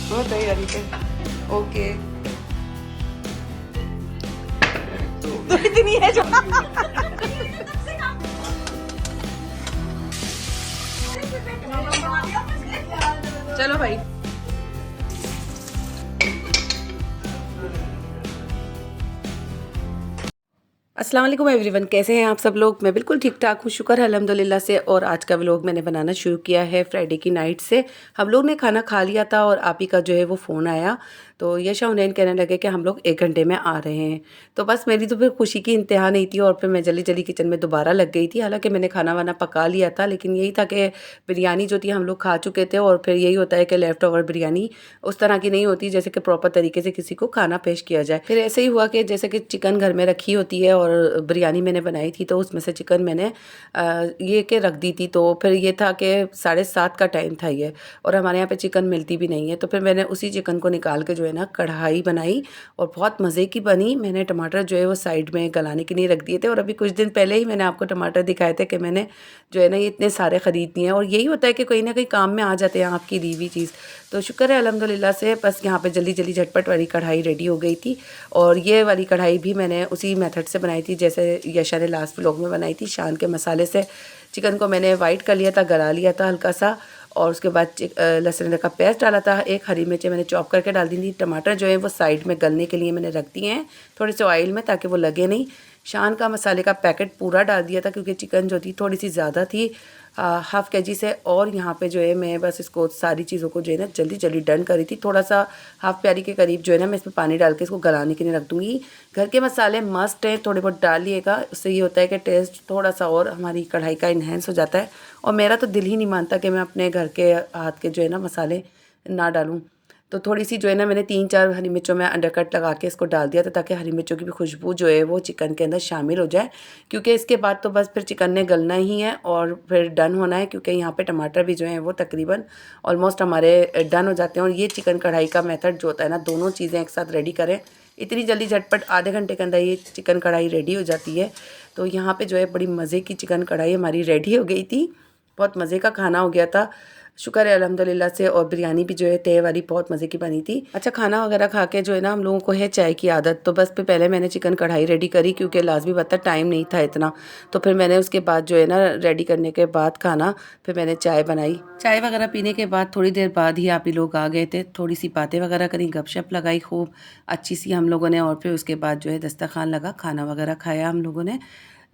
वो दही डाली पे। ओके। तो इतनी है जो चलो भाई। अस्सलाम वालेकुम एवरीवन, कैसे हैं आप सब लोग। मैं बिल्कुल ठीक ठाक हूँ, शुक्र है अल्हम्दुलिल्लाह से। और आज का व्लॉग मैंने बनाना शुरू किया है फ्राइडे की नाइट से। हम लोग ने खाना खा लिया था और आप ही का जो है वो फ़ोन आया, तो यशा हुनैन कहने लगे कि हम लोग 1 घंटे में आ रहे हैं। तो बस मेरी तो फिर खुशी की इंतहा नहीं थी और फिर मैं जल्दी जल्दी किचन में दोबारा लग गई थी। हालांकि मैंने खाना वाना पका लिया था, लेकिन यही था कि बिरयानी जो थी हम लोग खा चुके थे और फिर यही होता है कि लेफ़्ट ओवर बिरयानी उस तरह की नहीं होती जैसे कि प्रॉपर तरीके से किसी को खाना पेश किया जाए। फिर ऐसे ही हुआ कि जैसे कि चिकन घर में रखी होती है और बिरयानी मैंने बनाई थी, तो उसमें से चिकन मैंने ये के रख दी थी। तो फिर ये था कि 7:30 का टाइम था ये, और हमारे यहाँ पे चिकन मिलती भी नहीं है। तो फिर मैंने उसी चिकन को निकाल के जो है ना कढ़ाई बनाई और बहुत मज़े की बनी। मैंने टमाटर जो है वो साइड में गलाने के लिए रख दिए थे, और अभी कुछ दिन पहले ही मैंने आपको टमाटर दिखाए थे कि मैंने जो है ना ये इतने सारे ख़रीद दिए हैं। और यही होता है कि कोई ना कहीं काम में आ जाते हैं आपकी दी हुई चीज़। तो शुक्र है अल्हम्दुलिल्लाह से, बस यहाँ पे जल्दी जल्दी झटपट वाली कढ़ाई रेडी हो गई थी। और ये वाली कढ़ाई भी मैंने उसी मेथड से बनाई थी जैसे यशा ने लास्ट व्लॉग में बनाई थी। शान के मसाले से चिकन को मैंने वाइट कर लिया था, गला लिया था हल्का सा, और उसके बाद लहसुन अदरक का पेस्ट डाला था। एक हरी मिर्ची मैंने चॉप करके डाल दी थी। टमाटर जो है वो साइड में गलने के लिए मैंने रख दिए हैं थोड़े से ऑयल में, ताकि वो लगे नहीं। शान का मसाले का पैकेट पूरा डाल दिया था क्योंकि चिकन जो थी थोड़ी सी ज़्यादा थी, 1/2 kg से। और यहाँ पे जो है मैं बस इसको सारी चीज़ों को जो है ना जल्दी जल्दी डन करी थी। थोड़ा सा 1/2 प्याली के करीब जो है ना मैं इसमें पानी डाल के इसको गलाने के लिए रख दूँगी। घर के मसाले मस्ट हैं, थोड़े बहुत डालिएगा, उससे ये होता है कि टेस्ट थोड़ा सा और हमारी कढ़ाई का इन्हेंस हो जाता है। और मेरा तो दिल ही नहीं मानता कि मैं अपने घर के हाथ के जो है ना मसाले ना डालूँ। तो थोड़ी सी जो है ना मैंने 3-4 हरी मिर्चों में अंडरकट लगा के इसको डाल दिया था, ताकि हरी मिर्चों की भी खुशबू जो है वो चिकन के अंदर शामिल हो जाए। क्योंकि इसके बाद तो बस फिर चिकन ने गलना ही है और फिर डन होना है, क्योंकि यहाँ पे टमाटर भी जो है वो तकरीबन ऑलमोस्ट हमारे डन हो जाते हैं। और ये चिकन कढ़ाई का मेथड जो होता है ना, दोनों चीज़ें एक साथ रेडी करें, इतनी जल्दी झटपट आधे घंटे के अंदर ये चिकन कढ़ाई रेडी हो जाती है। तो यहाँ पे जो है बड़ी मज़े की चिकन कढ़ाई हमारी रेडी हो गई थी। बहुत मज़े का खाना हो गया था, शुक्र है अल्हम्दुलिल्लाह से। और बिरयानी भी जो है तय वाली बहुत मज़े की बनी थी। अच्छा, खाना वगैरह खा के जो है ना हम लोगों को है चाय की आदत, तो बस फिर पहले मैंने चिकन कढ़ाई रेडी करी क्योंकि लाजमी बात है टाइम नहीं था इतना। तो फिर मैंने उसके बाद जो है ना रेडी करने के बाद खाना, फिर मैंने चाय बनाई। चाय वगैरह पीने के बाद थोड़ी देर बाद ही आप ही लोग आ गए थे, थोड़ी सी बातें वगैरह करी, गपशप लगाई खूब अच्छी सी हम लोगों ने। और फिर उसके बाद जो है दस्तरखान लगा, खाना वगैरह खाया हम लोगों ने।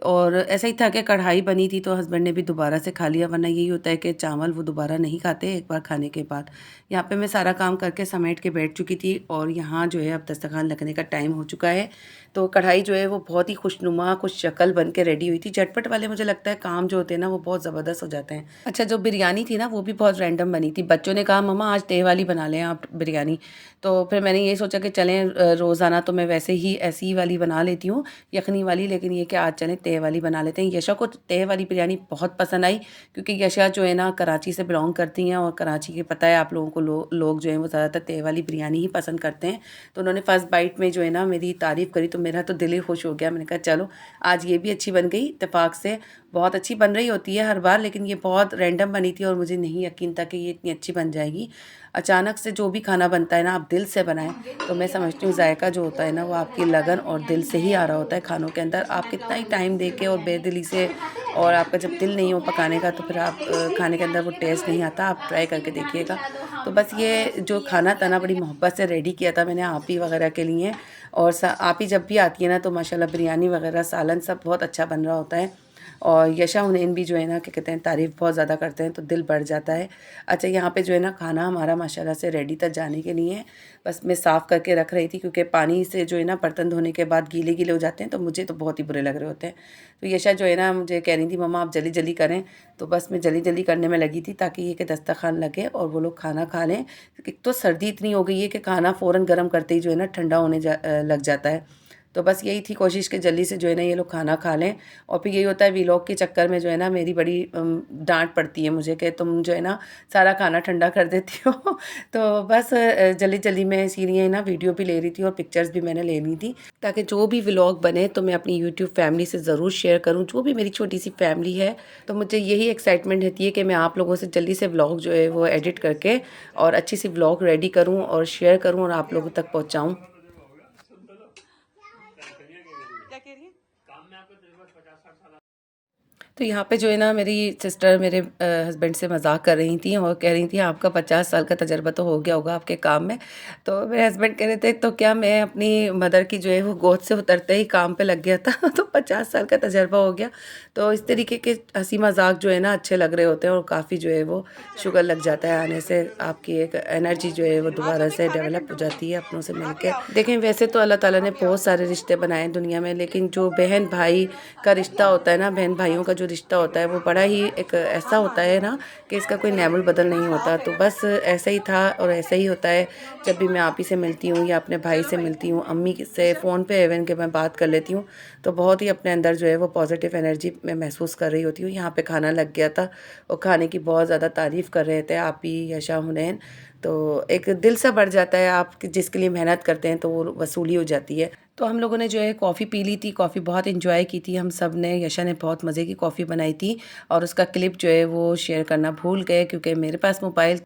और ऐसा ही था कि कढ़ाई बनी थी तो हस्बैंड ने भी दोबारा से खा लिया, वरना यही होता है कि चावल वो दोबारा नहीं खाते एक बार खाने के बाद। यहाँ पे मैं सारा काम करके समेट के बैठ चुकी थी, और यहाँ जो है अब दस्तरखान लगने का टाइम हो चुका है। तो कढ़ाई जो है वो बहुत ही खुशनुमा कुछ शक्ल बन के रेडी हुई थी। झटपट वाले मुझे लगता है काम जो होते हैं ना वो बहुत ज़बरदस्त हो जाते हैं। अच्छा, जो बिरयानी थी ना वो भी बहुत रैंडम बनी थी। बच्चों ने कहा मम्मा आज तय वाली बना लें आप बिरयानी। तो फिर मैंने ये सोचा कि चलें, रोज़ाना तो मैं वैसे ही ऐसी वाली बना लेती हूँ यखनी वाली, लेकिन ये कि आज चलें तय वाली बना लेते हैं। यशा को तय वाली बिरयानी बहुत पसंद आई, क्योंकि यशा जो है ना कराची से बिलोंग करती हैं, और कराची के पता है आप लोगों को लोग जो हैं वो ज़्यादातर तय वाली बिरयानी ही पसंद करते हैं। तो उन्होंने फर्स्ट बाइट में जो है ना मेरी तारीफ़ करी, तो मेरा तो दिल ही खुश हो गया। मैंने कहा चलो आज ये भी अच्छी बन गई इत्तेफाक से। बहुत अच्छी बन रही होती है हर बार, लेकिन ये बहुत रैंडम बनी थी और मुझे नहीं यकीन था कि ये इतनी अच्छी बन जाएगी। अचानक से जो भी खाना बनता है ना आप दिल से बनाएं, तो मैं समझती हूँ जायका जो होता है ना वो आपकी लगन और दिल से ही आ रहा होता है खानों के अंदर। आप कितना ही टाइम दे के और बेदिली से, और आपका जब दिल नहीं हो पकाने का, तो फिर आप खाने के अंदर वो टेस्ट नहीं आता। आप ट्राई करके देखिएगा। तो बस ये जो खाना था ना बड़ी मोहब्बत से रेडी किया था मैंने आप ही वगैरह के लिए। और आप ही जब भी आती है ना तो माशाल्लाह बिरयानी वगैरह सालन सब बहुत अच्छा बन रहा होता है। और यशा हुनैन भी जो है ना क्या कहते हैं तारीफ़ बहुत ज़्यादा करते हैं, तो दिल बढ़ जाता है। अच्छा, यहाँ पे जो है ना खाना हमारा माशाल्लाह से रेडी था जाने के लिए। बस मैं साफ़ करके रख रही थी, क्योंकि पानी से जो है ना बर्तन धोने के बाद गीले गीले हो जाते हैं, तो मुझे तो बहुत ही बुरे लग रहे होते हैं। तो यशा जो है ना मुझे कह रही थी मम्मा आप जल्दी जल्दी करें, तो बस मैं जल्दी जल्दी करने में लगी थी ताकि ये कि दस्तरखान लगे और वो लोग खाना खा लें। एक तो सर्दी इतनी हो गई है कि खाना फ़ौरन गर्म करते ही जो है ना ठंडा होने लग जाता है। तो बस यही थी कोशिश कि जल्दी से जो है ना ये लोग खाना खा लें। और फिर यही होता है व्लॉग के चक्कर में जो है ना मेरी बड़ी डांट पड़ती है मुझे कि तुम जो है ना सारा खाना ठंडा कर देती हो। तो बस जल्दी जल्दी में इसीलिए ना वीडियो भी ले रही थी और पिक्चर्स भी मैंने लेनी थी, ताकि जो भी व्लॉग बने तो मैं अपनी यूट्यूब फैमिली से ज़रूर शेयर करूँ, जो भी मेरी छोटी सी फैमिली है। तो मुझे यही एक्साइटमेंट रहती है कि मैं आप लोगों से जल्दी से व्लॉग जो है वो एडिट करके और अच्छी सी व्लॉग रेडी करूँ और शेयर करूँ और आप लोगों तक पहुँचाऊँ। तो यहाँ पे जो है ना मेरी सिस्टर मेरे हस्बैंड से मजाक कर रही थी और कह रही थी आपका 50 साल का तजर्बा तो हो गया होगा आपके काम में। तो मेरे हस्बैंड कह रहे थे तो क्या मैं अपनी मदर की जो है वो गोद से उतरते ही काम पे लग गया था तो 50 साल का तजर्बा हो गया। तो इस तरीके के हंसी मजाक जो है ना अच्छे लग रहे होते हैं और काफ़ी जो है वो शुगर लग जाता है आने से, आपकी एक एनर्जी जो है वो दोबारा से डेवलप हो जाती है अपनों से मिलके। देखें वैसे तो अल्लाह ताला ने बहुत सारे रिश्ते बनाए हैं दुनिया में, लेकिन जो बहन भाई का रिश्ता होता है ना, बहन भाइयों का जो रिश्ता होता है वो बड़ा ही एक ऐसा होता है ना कि इसका कोई नेमुल बदल नहीं होता। तो बस ऐसा ही था और ऐसा ही होता है जब भी मैं आप ही से मिलती हूँ या अपने भाई से मिलती हूँ, अम्मी से फ़ोन पे इवन के मैं बात कर लेती हूँ, तो बहुत ही अपने अंदर जो है वो पॉजिटिव एनर्जी मैं महसूस कर रही होती हूँ। यहाँ पे खाना लग गया था और खाने की बहुत ज़्यादा तारीफ़ कर रहे थे आप ही यशा हुनैन। तो एक दिल सा बढ़ जाता है, आप जिसके लिए मेहनत करते हैं तो वो वसूली हो जाती है। तो हम लोगों ने जो है कॉफ़ी पी ली थी, कॉफ़ी बहुत एंजॉय की थी हम सब ने। यशा ने बहुत मज़े की कॉफ़ी बनाई थी और उसका क्लिप जो है वो शेयर करना भूल गए क्योंकि मेरे पास मोबाइल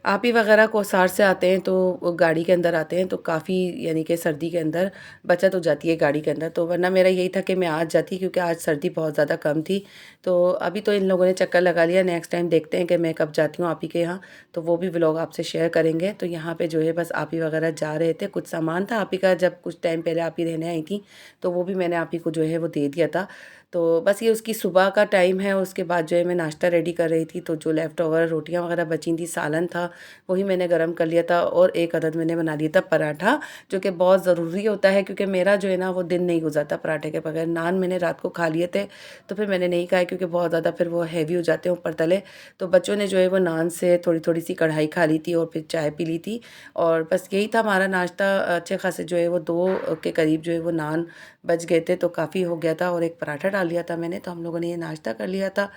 आप ही वगैरह कोसार से आते हैं तो वो गाड़ी के अंदर आते हैं तो काफ़ी यानी कि सर्दी के अंदर बचत हो जाती है गाड़ी के अंदर। तो वरना मेरा यही था कि मैं आज जाती क्योंकि आज सर्दी बहुत ज़्यादा कम थी। तो अभी तो इन लोगों ने चक्कर लगा लिया, नेक्स्ट टाइम देखते हैं कि मैं कब जाती हूँ आप ही के यहाँ, तो वो भी व्लॉग आपसे शेयर करेंगे। तो यहाँ पे जो है बस आप ही वगैरह जा रहे थे, कुछ सामान था आप ही का, जब कुछ टाइम पहले आप ही रहने आई थी तो वो भी मैंने आप ही को जो है वो दे दिया था। तो बस ये उसकी सुबह का टाइम है, उसके बाद जो है मैं नाश्ता रेडी कर रही थी तो जो लेफ़्ट ओवर रोटियाँ वगैरह बची थी, सालन था वही मैंने गरम कर लिया था और एक अदद मैंने बना लिया था पराठा, जो कि बहुत ज़रूरी होता है क्योंकि मेरा जो है ना वो दिन नहीं गुजरता पराठे के बगैर। नान मैंने रात को खा लिए थे तो फिर मैंने नहीं खाए क्योंकि बहुत ज़्यादा फिर वो हैवी हो जाते हैं ऊपर तले। तो बच्चों ने जो है वो नान से थोड़ी थोड़ी सी कढ़ाई खा ली थी और फिर चाय पी ली थी और बस यही था हमारा नाश्ता। अच्छे खासे जो है वो 2 के करीब जो है वो नान बच गए थे तो काफ़ी हो गया था और एक पराठा डाल लिया था मैंने, तो हम लोगों ने ये नाश्ता कर लिया था।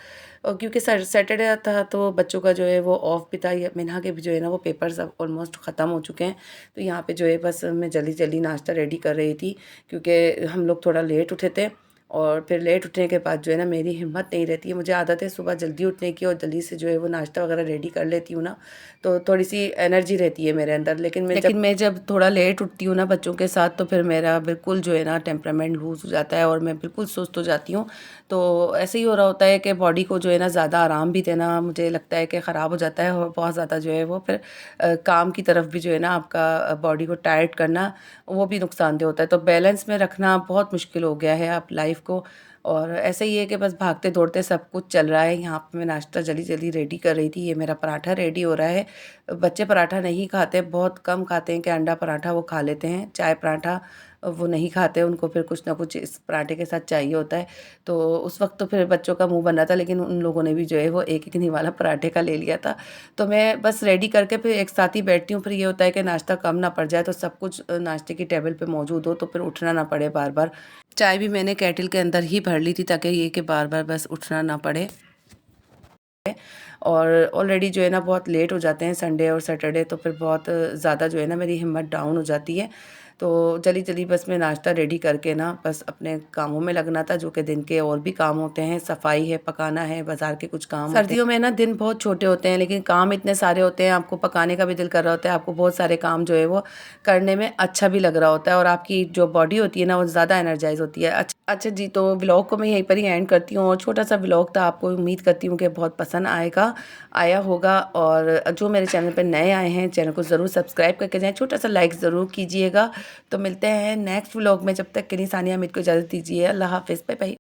और क्योंकि सैटरडे था तो बच्चों का जो है वो ऑफ भी था, या मिन्हा के भी जो है ना वो पेपर्स अब ऑलमोस्ट ख़त्म हो चुके हैं। तो यहाँ पे जो है बस मैं जल्दी जल्दी नाश्ता रेडी कर रही थी क्योंकि हम लोग थोड़ा लेट उठे थे और फिर लेट उठने के बाद जो है ना मेरी हिम्मत नहीं रहती है, मुझे आदत है सुबह जल्दी उठने की और जल्दी से जो है वो नाश्ता वगैरह रेडी कर लेती हूँ ना, तो थोड़ी सी एनर्जी रहती है मेरे अंदर। लेकिन मैं जब थोड़ा लेट उठती हूँ ना बच्चों के साथ तो फिर मेरा बिल्कुल जो है ना टेम्परामेंट लूज़ हो जाता है और मैं बिल्कुल सुस्त हो जाती हूँ। तो ऐसे ही हो रहा होता है कि बॉडी को जो है ना ज़्यादा आराम भी देना मुझे लगता है कि ख़राब हो जाता है और बहुत ज़्यादा जो है वो फिर काम की तरफ भी जो है ना आपका बॉडी को टायर्ड करना वो भी नुकसानदेह होता है। तो बैलेंस में रखना बहुत मुश्किल हो गया है आप लाइफ को। और ऐसे ही है कि बस भागते दौड़ते सब कुछ चल रहा है। यहाँ पे मैं नाश्ता जल्दी जल्दी रेडी कर रही थी, ये मेरा पराठा रेडी हो रहा है। बच्चे पराठा नहीं खाते, बहुत कम खाते हैं कि अंडा पराठा वो खा लेते हैं, चाय पराठा वो नहीं खाते, उनको फिर कुछ ना कुछ इस पराठे के साथ चाहिए होता है। तो उस वक्त तो फिर बच्चों का मुंह बन रहा था, लेकिन उन लोगों ने भी जो है वो एक एक निवाला पराठे का ले लिया था। तो मैं बस रेडी करके फिर एक साथ ही बैठती हूँ। फिर ये होता है कि नाश्ता कम ना पड़ जाए, तो सब कुछ नाश्ते की टेबल पे मौजूद हो तो फिर उठना ना पड़े बार बार। चाय भी मैंने केटल के अंदर ही भर ली थी ताकि ये कि बार बार बस उठना ना पड़े। और ऑलरेडी जो है ना बहुत लेट हो जाते हैं संडे और सैटरडे, तो फिर बहुत ज़्यादा जो है ना मेरी हिम्मत डाउन हो जाती है। तो जल्दी जल्दी बस मैं नाश्ता रेडी करके ना बस अपने कामों में लगना था, जो कि दिन के और भी काम होते हैं, सफाई है, पकाना है, बाज़ार के कुछ काम होते हैं। सर्दियों में ना दिन बहुत छोटे होते हैं लेकिन काम इतने सारे होते हैं, आपको पकाने का भी दिल कर रहा होता है, आपको बहुत सारे काम जो है वो करने में अच्छा भी लग रहा होता है और आपकी जो बॉडी होती है ना वो ज़्यादा एनर्जाइज होती है। अच्छा जी, तो व्लॉग को मैं यहीं पर ही एंड करती हूँ और छोटा सा व्लॉग था, आपको उम्मीद करती हूँ कि बहुत पसंद आया होगा। और जो मेरे चैनल पर नए आए हैं चैनल को ज़रूर सब्सक्राइब करके जाएँ, छोटा सा लाइक ज़रूर कीजिएगा। तो मिलते हैं नेक्स्ट व्लॉग में, जब तक के लिए सानिया अमित को इजाज़त दीजिए। अल्लाह हाफ़िज़, बाय बाय।